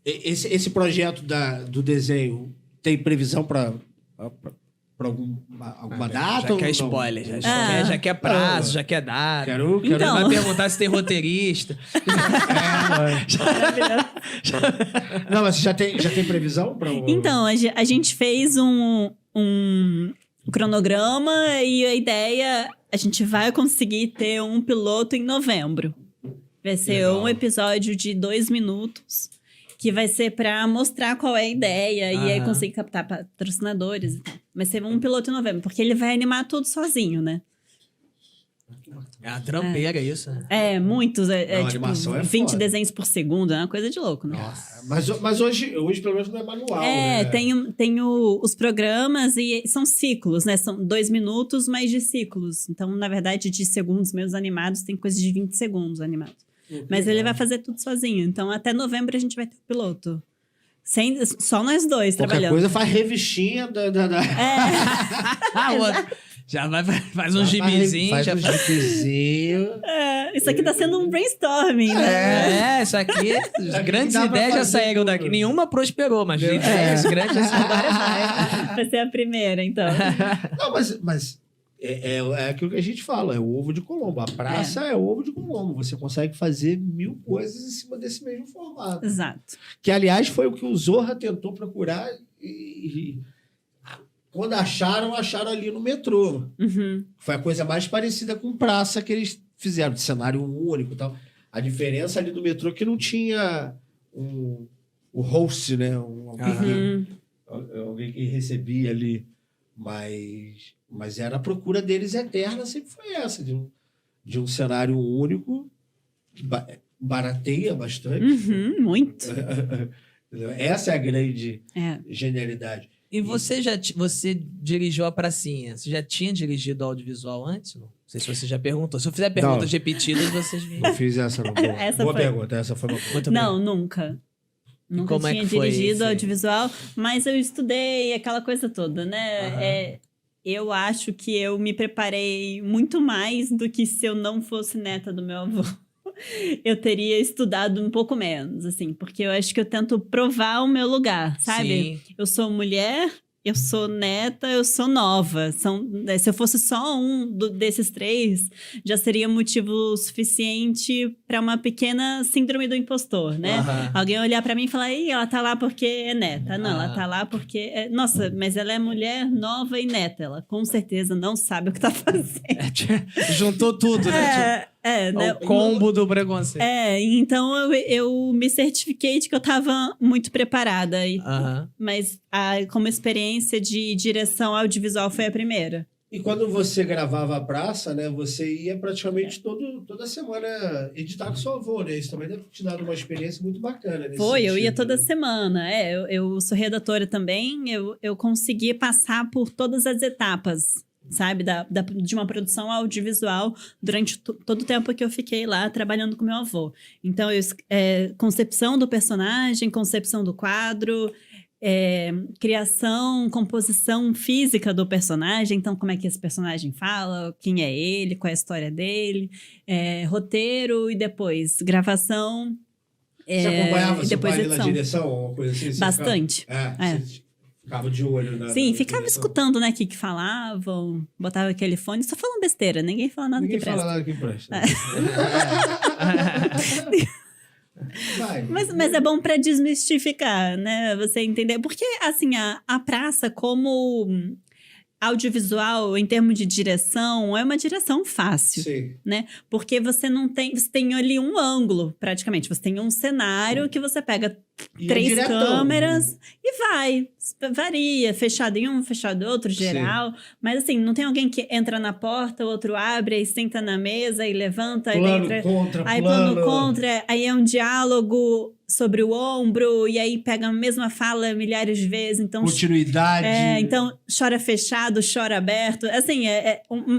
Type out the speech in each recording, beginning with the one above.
Esse projeto do desenho tem previsão para alguma data? Já quer spoiler, já quer prazo, já quer data. Quero... Então. Vai perguntar se tem roteirista. Não, mas já tem previsão? Então, a gente fez um cronograma e a ideia... A gente vai conseguir ter um piloto em novembro. Vai ser um episódio de 2 minutos, que vai ser para mostrar qual é a ideia e aí conseguir captar patrocinadores e tal. Vai ser um piloto em novembro, porque ele vai animar tudo sozinho, né? É uma trampeira isso, né? É, muitos. Não, tipo, animação é 20 foda. desenhos por segundo, é uma coisa de louco, né? Nossa. Mas hoje, pelo menos, não é manual, né? Tem os programas e são ciclos, né? São 2 minutos, mas de ciclos. Então, na verdade, de segundos meus animados, tem coisa de 20 segundos animados. Mas ele vai fazer tudo sozinho. Então, até novembro a gente vai ter o piloto. Só nós dois Qualquer trabalhando. coisa faz revistinha da... Já faz um gibizinho. Faz um gibizinho. Isso aqui tá sendo um brainstorming, né? Isso aqui... As grandes ideias já saíram daqui. Nenhuma prosperou, mas ideias grandes já saíram várias. Vai ser a primeira, então. Não, mas é aquilo que a gente fala, é o ovo de Colombo. A praça é o ovo de Colombo. Você consegue fazer 1000 coisas em cima desse mesmo formato. Exato. Que, aliás, foi o que o Zorra tentou procurar e quando acharam ali no metrô. Uhum. Foi a coisa mais parecida com praça que eles fizeram, de cenário único e tal. A diferença ali do metrô é que não tinha o host, né? Alguém que recebia ali. Mas era a procura deles eterna, sempre foi essa, de um cenário único, que barateia bastante. Muito. Essa é a grande genialidade. E você dirigiu a pracinha. Você já tinha dirigido audiovisual antes? Não sei se você já perguntou. Se eu fizer perguntas repetidas, vocês... Não fiz essa, não. Boa pergunta. Essa foi uma muito Não, nunca. Nunca tinha dirigido audiovisual, mas eu estudei aquela coisa toda, né? Eu acho que eu me preparei muito mais do que se eu não fosse neta do meu avô. Eu teria estudado um pouco menos, assim, porque eu acho que eu tento provar o meu lugar, sabe? Sim. Eu sou mulher, eu sou neta, eu sou nova. Se eu fosse só desses 3, já seria motivo suficiente para uma pequena síndrome do impostor, né? Alguém olhar para mim e falar, ela tá lá porque é neta. Não, ela tá lá porque... Nossa, mas ela é mulher nova e neta. Ela com certeza não sabe o que tá fazendo. Juntou tudo, né? Né? O combo do preconceito. Então eu me certifiquei de que eu tava muito preparada. Mas como experiência de direção audiovisual foi a primeira. E quando você gravava a praça, né? Você ia praticamente toda semana editar com seu avô, né? Isso também deve ter te dado uma experiência muito bacana. Eu ia toda semana. Eu sou redatora também. Eu consegui passar por todas as etapas, sabe, de uma produção audiovisual durante todo o tempo que eu fiquei lá trabalhando com meu avô. Então, concepção do personagem, concepção do quadro, criação, composição física do personagem. Então, como é que esse personagem fala, quem é ele, qual é a história dele, roteiro e depois gravação. Você acompanhava seu depois pai edição. na direção? Uma coisa assim? Bastante. Você ficava de olho na... Sim, ficava escutando, né, o que falavam, botava aquele fone, só falam besteira, ninguém fala nada que presta. Ninguém fala nada que presta. Mas é bom para desmistificar, né, você entender. Porque, assim, a praça como audiovisual, em termos de direção, é uma direção fácil. Sim. Né? Porque você tem ali um ângulo, praticamente. Você tem um cenário que você pega 3 câmeras e vai. Varia, fechado em um, fechado em outro, geral. Sim. Mas assim, não tem alguém que entra na porta, o outro abre, aí senta na mesa e levanta. Plano aí contra, plano contra, aí é um diálogo sobre o ombro, e aí pega a mesma fala milhares de vezes. Então, continuidade. Então, chora fechado, chora aberto. Assim,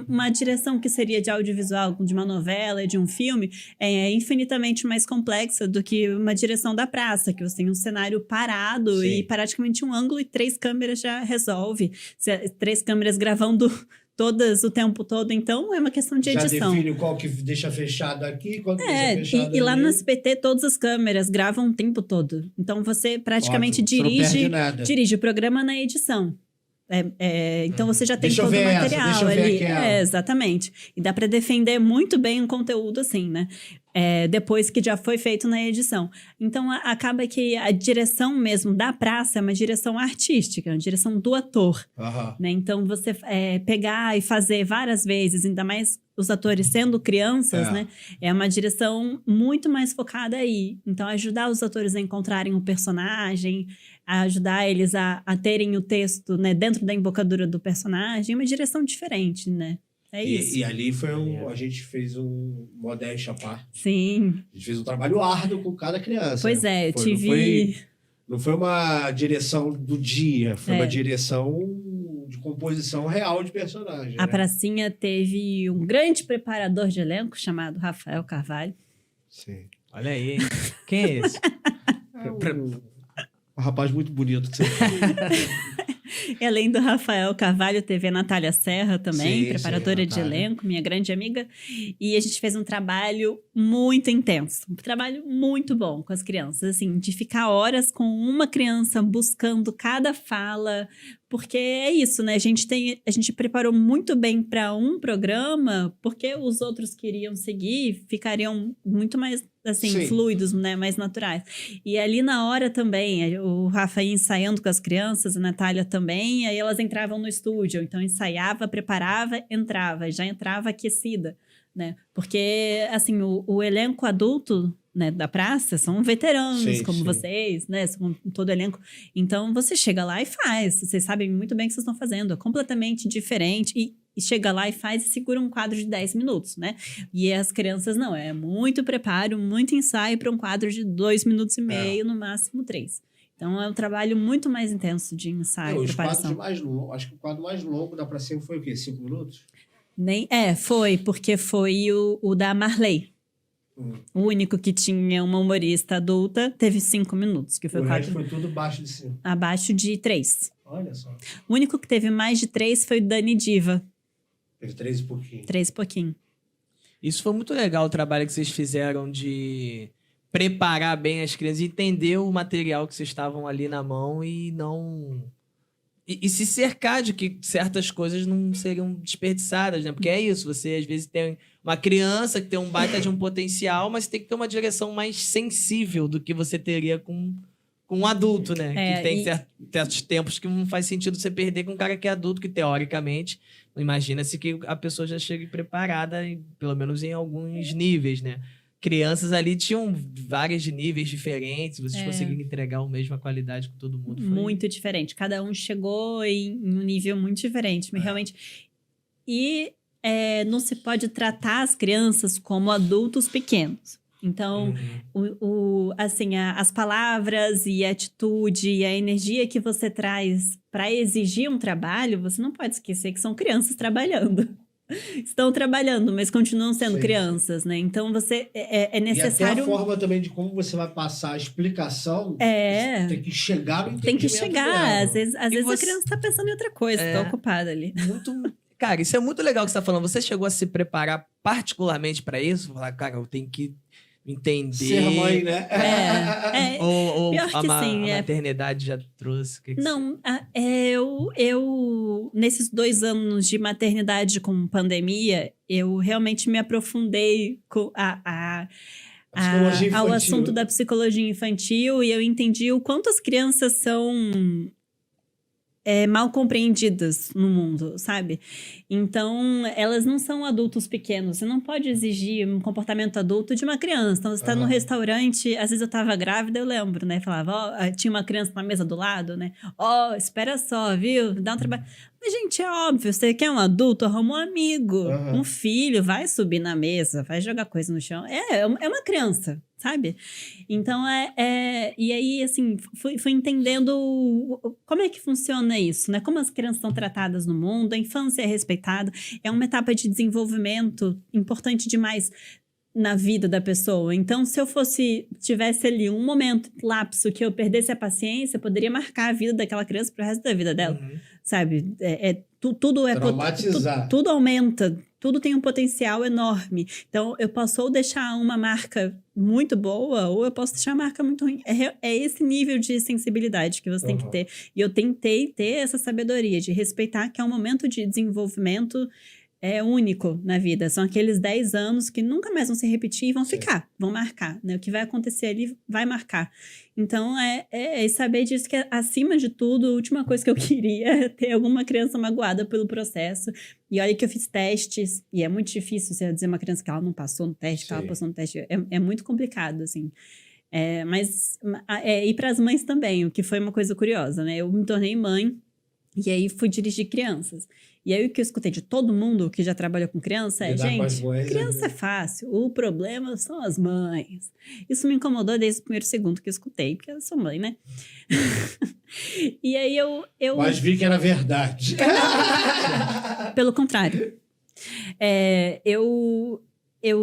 uma direção que seria de audiovisual, de uma novela, de um filme, é infinitamente mais complexa do que uma direção da praça, que você tem um cenário parado. Sim. E praticamente um ângulo e 3 câmeras já resolve. 3 câmeras gravando todas o tempo todo, então é uma questão de edição. Já define qual que deixa fechado aqui, qual que deixa fechado e lá ali. no SBT todas as câmeras gravam o tempo todo. Então você praticamente Ótimo, você não perde nada. dirige o programa na edição. Então você já tem Deixa eu todo o ver material deixa eu ver ali. aquela. Exatamente. E dá para defender muito bem o conteúdo assim, né? Depois que já foi feito na edição. Então acaba que a direção mesmo da praça é uma direção artística, uma direção do ator. Né? Então você pegar e fazer várias vezes, ainda mais os atores sendo crianças, né? É uma direção muito mais focada aí. Então ajudar os atores a encontrarem o personagem, a ajudar eles a terem o texto, né, dentro da embocadura do personagem, é uma direção diferente, né? Isso. E ali a gente fez um modéstia à parte. Sim. A gente fez um trabalho árduo com cada criança. Pois eu tive... Não foi uma direção do dia, foi uma direção de composição real de personagem. A pracinha teve um grande preparador de elenco chamado Rafael Carvalho. Sim. Olha aí. Quem é esse? Um rapaz muito bonito que você E além do Rafael Carvalho, teve a Natália Serra também, preparadora de elenco, minha grande amiga. E a gente fez um trabalho muito intenso, um trabalho muito bom com as crianças, assim, de ficar horas com uma criança buscando cada fala, porque é isso, né? A gente preparou muito bem para um programa, porque os outros que iriam seguir ficariam muito mais, assim, fluidos, né? Mais naturais. E ali na hora também, o Rafa ia ensaiando com as crianças, a Natália também, aí elas entravam no estúdio. Então, ensaiava, preparava, entrava. Já entrava aquecida, né? Porque, assim, o elenco adulto, né, da praça são veteranos como vocês, né? São todo elenco. Então, você chega lá e faz. Vocês sabem muito bem o que vocês estão fazendo. É completamente diferente. E chega lá e faz e segura um quadro de 10 minutos, né? E as crianças não. É muito preparo, muito ensaio para um quadro de 2 minutos e meio, no máximo 3. Então, é um trabalho muito mais intenso de ensaio e preparação. Acho que o quadro mais longo da pracinha foi o quê? 5 minutos? Foi, porque foi o da Marley. O único que tinha uma humorista adulta teve 5 minutos. Que foi o resto foi tudo abaixo de 5. Abaixo de 3. Olha só. O único que teve mais de 3 foi o Dani Diva. Teve 3 e pouquinho. 3 e pouquinho. Isso foi muito legal, o trabalho que vocês fizeram de preparar bem as crianças, entender o material que vocês estavam ali na mão e não... E se cercar de que certas coisas não seriam desperdiçadas, né? Porque é isso, você às vezes tem uma criança que tem um baita de um potencial, mas tem que ter uma direção mais sensível do que você teria com um adulto, né? Que tem certos tempos que não faz sentido você perder com um cara que é adulto, que teoricamente, imagina-se que a pessoa já chegue preparada, pelo menos em alguns níveis, né? Crianças ali tinham vários níveis diferentes, vocês conseguiram entregar a mesma qualidade com todo mundo. Foi... Muito diferente. Cada um chegou em um nível muito diferente, mas realmente... E não se pode tratar as crianças como adultos pequenos. Então, as palavras e a atitude e a energia que você traz para exigir um trabalho, você não pode esquecer que são crianças trabalhando. Estão trabalhando, mas continuam sendo crianças, né? Então, você é necessário... E até a forma também de como você vai passar a explicação, tem que chegar no entendimento Tem que chegar. dela. Às vezes a criança está pensando em outra coisa, está ocupada ali. Cara, isso é muito legal que você está falando. Você chegou a se preparar particularmente para isso? Falar, cara, eu tenho que entender... Ser mãe, né? Ou pior que a sim, maternidade já trouxe? Não, eu nesses 2 anos de maternidade com pandemia, eu realmente me aprofundei ao assunto da psicologia infantil e eu entendi o quanto as crianças são mal compreendidas no mundo, sabe? Então, elas não são adultos pequenos. Você não pode exigir um comportamento adulto de uma criança. Então, você está num restaurante... Às vezes eu estava grávida, eu lembro, né? Falava, tinha uma criança na mesa do lado, né? Espera só, viu? Dá um trabalho... Mas, gente, é óbvio. Você quer um adulto, arruma um amigo. Um filho, vai subir na mesa, vai jogar coisa no chão. É uma criança, sabe? Então, e aí, assim, fui entendendo como é que funciona isso, né? Como as crianças são tratadas no mundo, a infância é respeitada. É uma etapa de desenvolvimento importante demais na vida da pessoa. Então, se eu tivesse ali um momento, lapso, que eu perdesse a paciência, poderia marcar a vida daquela criança pro resto da vida dela, sabe? Tudo Traumatizar. tudo aumenta, tudo tem um potencial enorme. Então, eu posso ou deixar uma marca muito boa, ou eu posso deixar uma marca muito ruim. É esse nível de sensibilidade que você tem que ter. E eu tentei ter essa sabedoria de respeitar que é um momento de desenvolvimento único na vida. São aqueles 10 anos que nunca mais vão se repetir e vão ficar, vão marcar, né? O que vai acontecer ali vai marcar. Então, saber disso, que acima de tudo, a última coisa que eu queria é ter alguma criança magoada pelo processo. E olha que eu fiz testes, e é muito difícil você dizer uma criança que ela não passou no teste, que ela passou no teste. É muito complicado, assim. Mas e para as mães também, o que foi uma coisa curiosa, né? Eu me tornei mãe, e aí fui dirigir crianças. E aí o que eu escutei de todo mundo que já trabalhou com criança gente, criança é fácil, o problema são as mães. Isso me incomodou desde o primeiro segundo que eu escutei, porque eu sou mãe, né? E aí eu... Mas vi que era verdade. Pelo contrário. Eu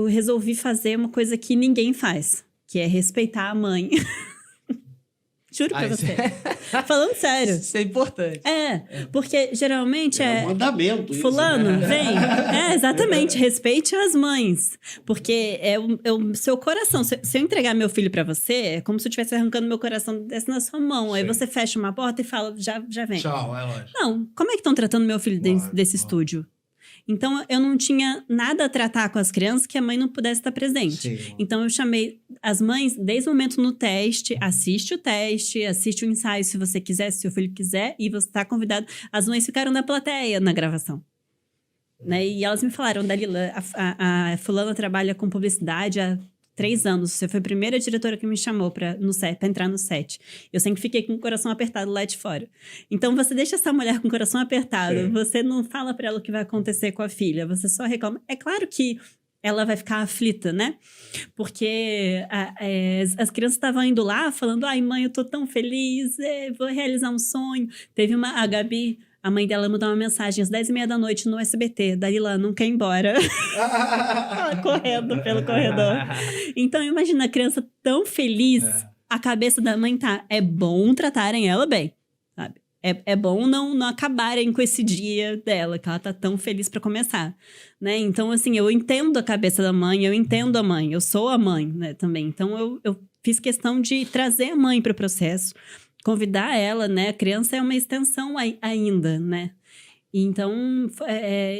resolvi fazer uma coisa que ninguém faz, que é respeitar a mãe. Juro pra você. Falando sério. Isso é importante. Porque geralmente um mandamento. Fulano, isso, né? vem. Exatamente. Respeite as mães. Porque é o seu coração. Se eu entregar meu filho pra você, é como se eu estivesse arrancando meu coração desse na sua mão. Sim. Aí você fecha uma porta e fala, já vem. Tchau, é lógico. Não, como é que estão tratando meu filho desse estúdio? Então, eu não tinha nada a tratar com as crianças que a mãe não pudesse estar presente. Sim. Então, eu chamei as mães, desde o momento no teste, assiste o ensaio se você quiser, se seu filho quiser, e você está convidado. As mães ficaram na plateia na gravação. Né? E elas me falaram, Dalila, a fulana trabalha com publicidade há 3 anos. Você foi a primeira diretora que me chamou para entrar no set. Eu sempre fiquei com o coração apertado lá de fora. Então, você deixa essa mulher com o coração apertado. Sim. Você não fala para ela o que vai acontecer com a filha. Você só reclama. É claro que ela vai ficar aflita, né? Porque as crianças estavam indo lá falando, ai, mãe, eu tô tão feliz, vou realizar um sonho. Teve a Gabi... A mãe dela mandou uma mensagem às 10h30 da noite no SBT. Dalila, não quer ir embora. Ela correndo pelo corredor. Então, imagina a criança tão feliz. A cabeça da mãe tá... É bom tratarem ela bem, sabe? É bom não acabarem com esse dia dela, que ela tá tão feliz para começar, né? Então, assim, eu entendo a cabeça da mãe, eu entendo a mãe. Eu sou a mãe, né, também. Então, eu fiz questão de trazer a mãe para o processo. Convidar ela, né? A criança é uma extensão ainda, né? Então,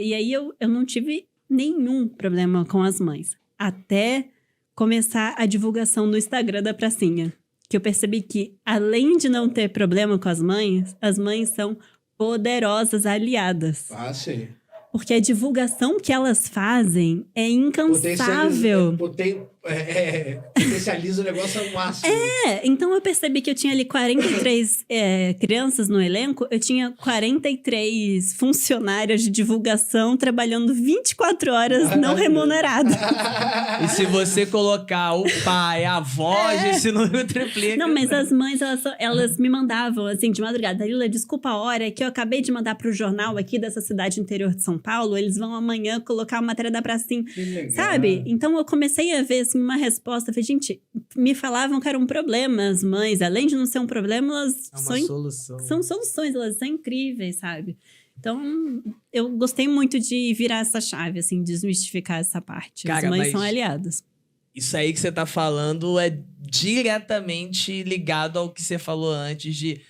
e aí eu não tive nenhum problema com as mães. Até começar a divulgação no Instagram da Pracinha. Que eu percebi que, além de não ter problema com as mães são poderosas aliadas. Ah, sim. Porque a divulgação que elas fazem é incansável. Potencializa o negócio ao máximo. Então eu percebi que eu tinha ali 43 crianças no elenco, eu tinha 43 funcionárias de divulgação trabalhando 24 horas não remuneradas. E se você colocar o pai, a avó, esse número triplica. Não, mas as mães, elas me mandavam, assim, de madrugada. Dalila, desculpa a hora, é que eu acabei de mandar pro jornal aqui dessa cidade interior de São Paulo, eles vão amanhã colocar a matéria da Pracinha. Sabe? Então eu comecei a ver, assim, uma resposta. Falei, gente, me falavam que era um problema as mães. Além de não ser um problema, elas são soluções, elas são incríveis, sabe? Então, eu gostei muito de virar essa chave, assim, desmistificar essa parte. Cara, as mães são aliadas. Isso aí que você tá falando é diretamente ligado ao que você falou antes de...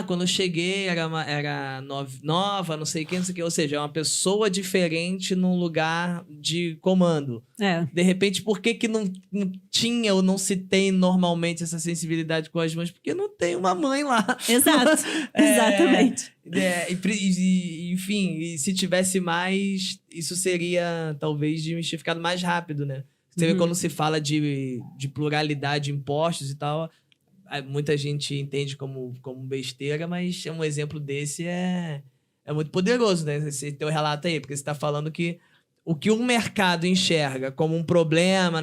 quando eu cheguei era nova, não sei quem, não sei o que. Ou seja, é uma pessoa diferente num lugar de comando. De repente, por que não tinha ou não se tem normalmente essa sensibilidade com as mães? Porque não tem uma mãe lá. Exato, exatamente. Enfim, e se tivesse mais, isso seria talvez desmistificado mais rápido, né? Você vê quando se fala de pluralidade, impostos e tal... Muita gente entende como besteira, mas um exemplo desse é muito poderoso, né? Esse teu relato aí, porque você está falando que o que um mercado enxerga como um problema,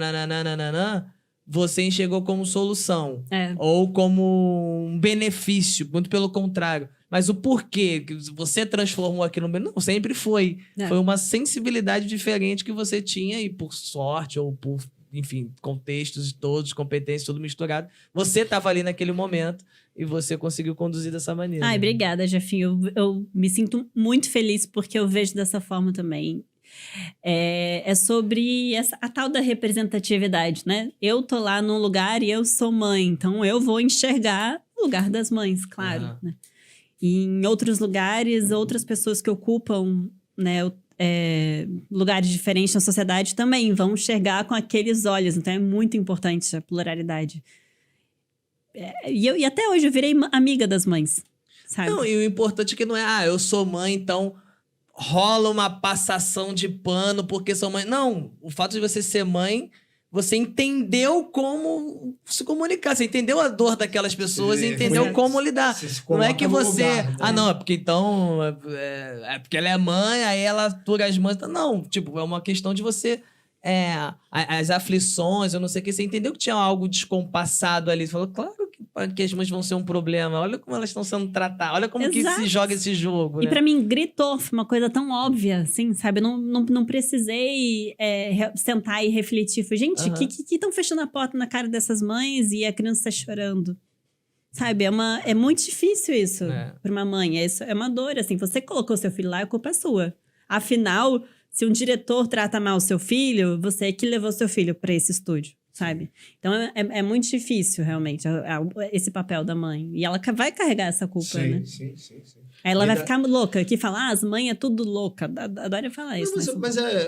você enxergou como solução. Ou como um benefício, muito pelo contrário. Mas o porquê que você transformou aquilo no... Não, sempre foi. Foi uma sensibilidade diferente que você tinha e por sorte ou por... enfim, contextos todos, competências, tudo misturado. Você estava ali naquele momento e você conseguiu conduzir dessa maneira. Ai, obrigada, Jefinho. Eu me sinto muito feliz porque eu vejo dessa forma também. É sobre a tal da representatividade, né? Eu tô lá num lugar e eu sou mãe, então eu vou enxergar o lugar das mães, claro, né? E em outros lugares, outras pessoas que ocupam, né, lugares diferentes na sociedade também vão enxergar com aqueles olhos. Então é muito importante a pluralidade. E até hoje eu virei amiga das mães, sabe? Não, e o importante é que não é, eu sou mãe, então rola uma passação de pano porque sou mãe. Não, o fato de você ser mãe, você entendeu como se comunicar, você entendeu a dor daquelas pessoas e entendeu como lidar. Se Não é que coloca no você... lugar, né? não, é porque então... É porque ela é mãe, aí ela atura as mães. Não, tipo, é uma questão de você... as aflições, eu não sei o que. Você entendeu que tinha algo descompassado ali. Você falou, claro que as mães vão ser um problema. Olha como elas estão sendo tratadas. Olha como que se joga esse jogo. E né? pra mim, gritou, foi uma coisa tão óbvia, assim, sabe? Eu não precisei sentar e refletir. Falei, gente, que estão fechando a porta na cara dessas mães e a criança tá chorando? Sabe? É muito difícil isso pra uma mãe. É uma dor, assim. Você colocou seu filho lá, a culpa é sua. Afinal, se um diretor trata mal o seu filho, você é que levou seu filho pra esse estúdio, sabe? Então, é muito difícil, realmente, esse papel da mãe. E ela vai carregar essa culpa, né? Sim. Aí ela vai ficar louca, que fala, as mães é tudo louca. Adoro falar isso.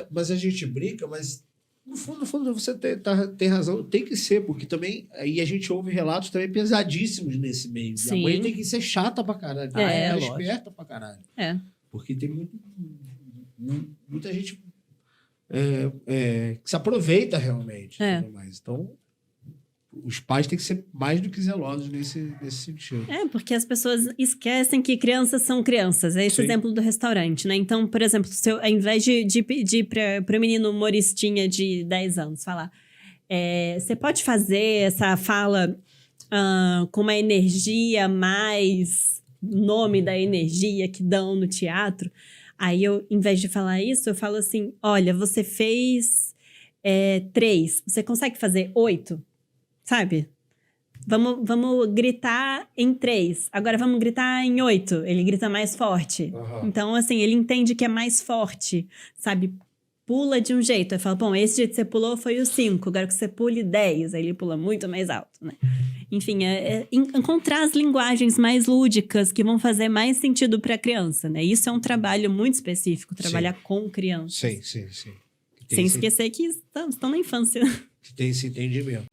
Mas a gente brinca, mas no fundo você tem razão, tem que ser, porque também aí a gente ouve relatos também pesadíssimos nesse meio. Sim. A mãe tem que ser chata pra caralho, ela lógico. esperta pra caralho. Porque tem muita gente que se aproveita realmente. Tudo mais. Então, os pais têm que ser mais do que zelosos nesse sentido. Porque as pessoas esquecem que crianças são crianças. É esse Sim. exemplo do restaurante, né? Então, por exemplo, ao invés de pedir para o menino humoristinha de 10 anos falar, você pode fazer essa fala com uma energia mais nome da energia que dão no teatro. Aí, em vez de falar isso, eu falo assim, olha, você fez 3, você consegue fazer 8? Sabe? Vamos gritar em 3. Agora vamos gritar em 8. Ele grita mais forte. Então, assim, ele entende que é mais forte, sabe? Pula de um jeito. Aí fala, bom, esse jeito que você pulou foi o 5. Agora que você pule 10. Aí ele pula muito mais alto, né? Enfim, encontrar as linguagens mais lúdicas que vão fazer mais sentido para a criança, né? Isso é um trabalho muito específico, trabalhar com crianças. Sim. Sem esquecer que estão na infância. Que tem esse entendimento.